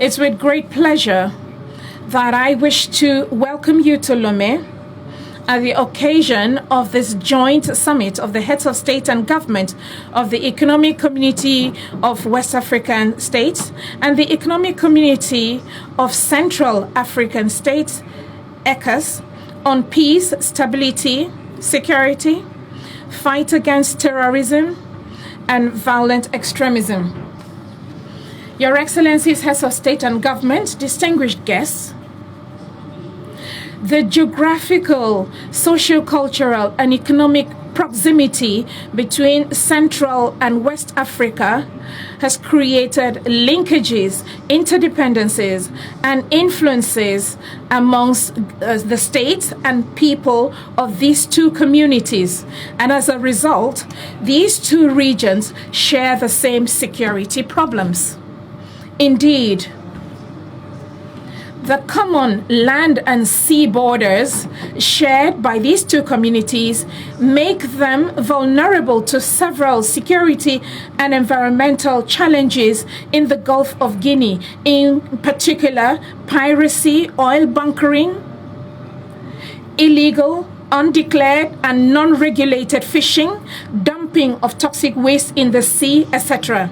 It's with great pleasure that I wish to welcome you to Lomé at the occasion of this joint summit of the heads of state and government of the Economic Community of West African States and the Economic Community of Central African States, ECOWAS, on peace, stability, security, fight against terrorism, and violent extremism. Your Excellencies, heads of state and government, distinguished guests, the geographical, socio-cultural, and economic proximity between Central and West Africa has created linkages, interdependencies, and influences amongst the states and people of these two communities. And as a result, these two regions share the same security problems. Indeed, the common land and sea borders shared by these two communities make them vulnerable to several security and environmental challenges in the Gulf of Guinea, in particular piracy, oil bunkering, illegal, undeclared and non-regulated fishing, dumping of toxic waste in the sea, etc.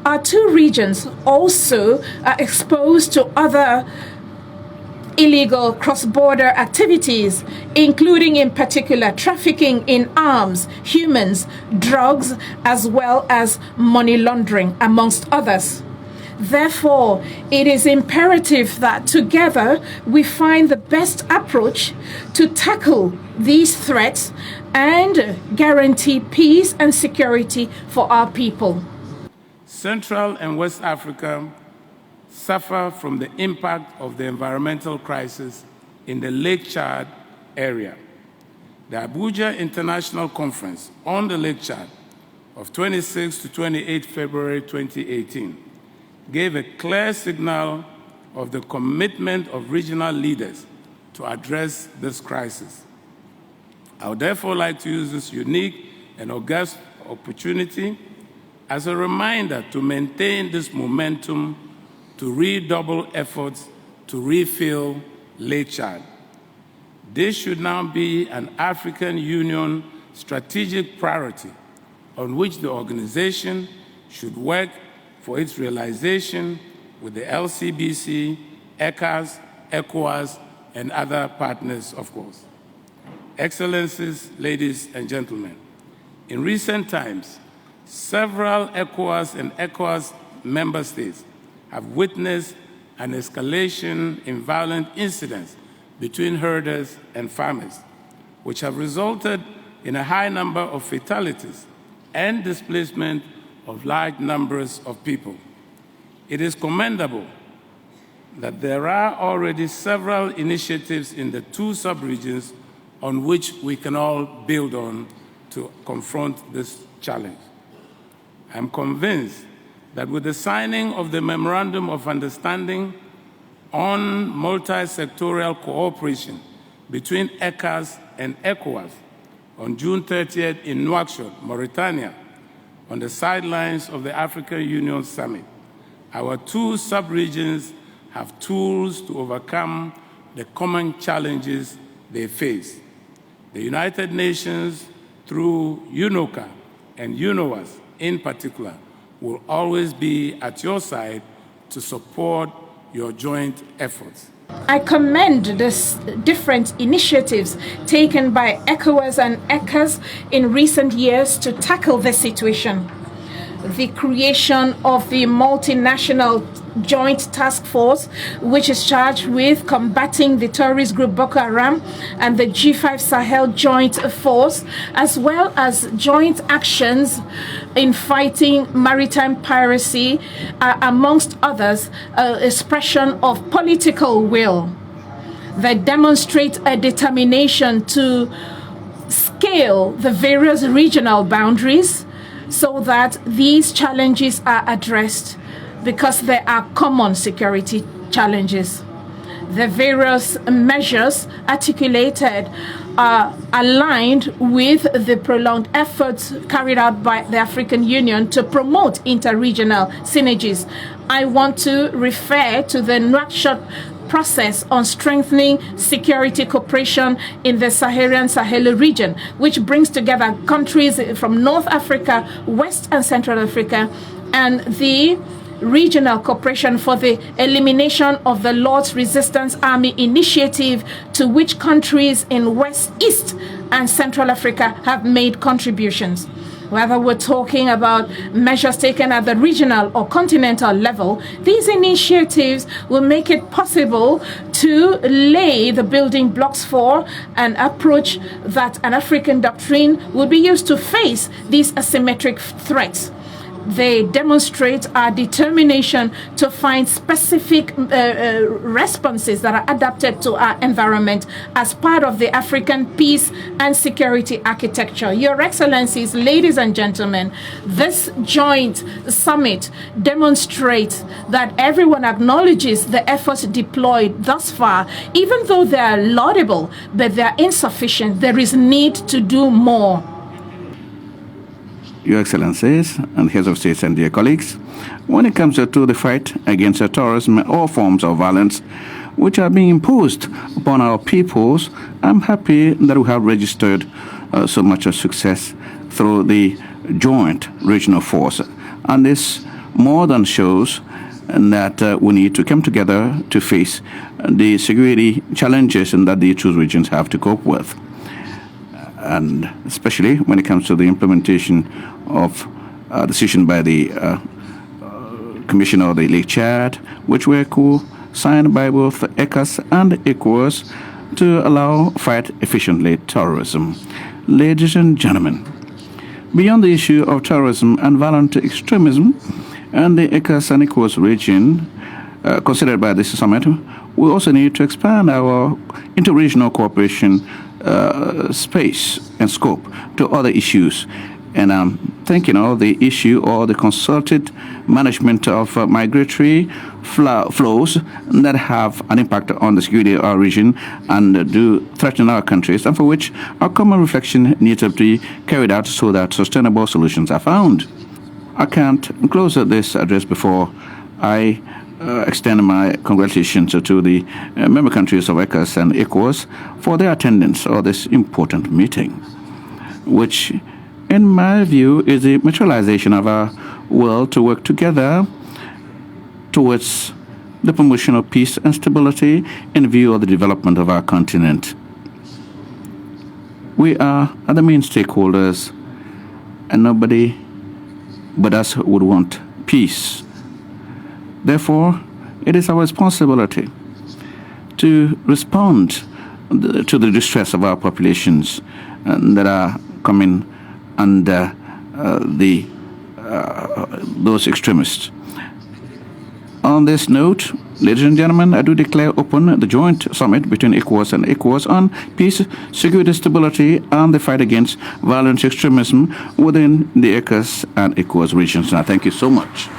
Our two regions also are exposed to other illegal cross-border activities, including in particular trafficking in arms, humans, drugs, as well as money laundering, amongst others. Therefore, it is imperative that together we find the best approach to tackle these threats and guarantee peace and security for our people. Central and West Africa suffer from the impact of the environmental crisis in the Lake Chad area. The Abuja International Conference on the Lake Chad of 26 to 28 February 2018 gave a clear signal of the commitment of regional leaders to address this crisis. I would therefore like to use this unique and august opportunity as a reminder to maintain this momentum, to redouble efforts to refill Lake Chad. This should now be an African Union strategic priority on which the organization should work for its realization with the LCBC, ECAS, ECOWAS, and other partners, of course. Excellencies, ladies and gentlemen, in recent times, several ECOWAS and ECOWAS member states have witnessed an escalation in violent incidents between herders and farmers, which have resulted in a high number of fatalities and displacement of large numbers of people. It is commendable that there are already several initiatives in the two sub-regions on which we can all build on to confront this challenge. I am convinced that with the signing of the Memorandum of Understanding on multi-sectoral cooperation between ECAS and ECOWAS on June 30th in Nouakchott, Mauritania, on the sidelines of the African Union Summit, our two sub-regions have tools to overcome the common challenges they face. The United Nations, through UNOCA and UNOWAS in particular, will always be at your side to support your joint efforts. I commend the different initiatives taken by ECOWAS and ECAS in recent years to tackle this situation. The creation of the multinational joint task force, which is charged with combating the terrorist group Boko Haram, and the G5 Sahel joint force, as well as joint actions in fighting maritime piracy, amongst others, expression of political will that demonstrate a determination to scale the various regional boundaries so that these challenges are addressed, because there are common security challenges. The various measures articulated are aligned with the prolonged efforts carried out by the African Union to promote interregional synergies. I want to refer to the Nouakchott process on strengthening security cooperation in the Sahel region, which brings together countries from North Africa, West and Central Africa, and the regional cooperation for the elimination of the Lord's Resistance Army initiative, to which countries in West, East and Central Africa have made contributions. Whether we're talking about measures taken at the regional or continental level, these initiatives will make it possible to lay the building blocks for an approach that an African doctrine will be used to face these asymmetric threats. They demonstrate our determination to find specific responses that are adapted to our environment as part of the African peace and security architecture. Your Excellencies, ladies and gentlemen, this joint summit demonstrates that everyone acknowledges the efforts deployed thus far, even though they are laudable, but they are insufficient. There is need to do more. Your Excellencies and heads of states and dear colleagues, when it comes to the fight against terrorism and all forms of violence which are being imposed upon our peoples, I'm happy that we have registered so much of success through the joint regional force. And this more than shows that we need to come together to face the security challenges that the two regions have to cope with. And especially when it comes to the implementation of a decision by the Commissioner of the Lake Chad, which were co-signed by both ECOWAS and ECOWAS to allow fight efficiently terrorism. Ladies and gentlemen, beyond the issue of terrorism and violent extremism and the ECOWAS and ECOWAS region considered by this summit, we also need to expand our interregional cooperation space and scope to other issues. And I'm thinking of the issue or the consulted management of migratory flows that have an impact on the security of our region and do threaten our countries, and for which our common reflection needs to be carried out so that sustainable solutions are found. I can't close this address before I extend my congratulations to the member countries of ECOWAS and ECOWAS for their attendance of this important meeting, which, in my view, is the materialization of our will to work together towards the promotion of peace and stability in view of the development of our continent. We are the main stakeholders, and nobody but us would want peace. Therefore, it is our responsibility to respond to the distress of our populations that are coming under those extremists. On this note, ladies and gentlemen, I do declare open the joint summit between ECOWAS and ECOWAS on peace, security, stability, and the fight against violent extremism within the ECOWAS and ECOWAS regions. Now, thank you so much.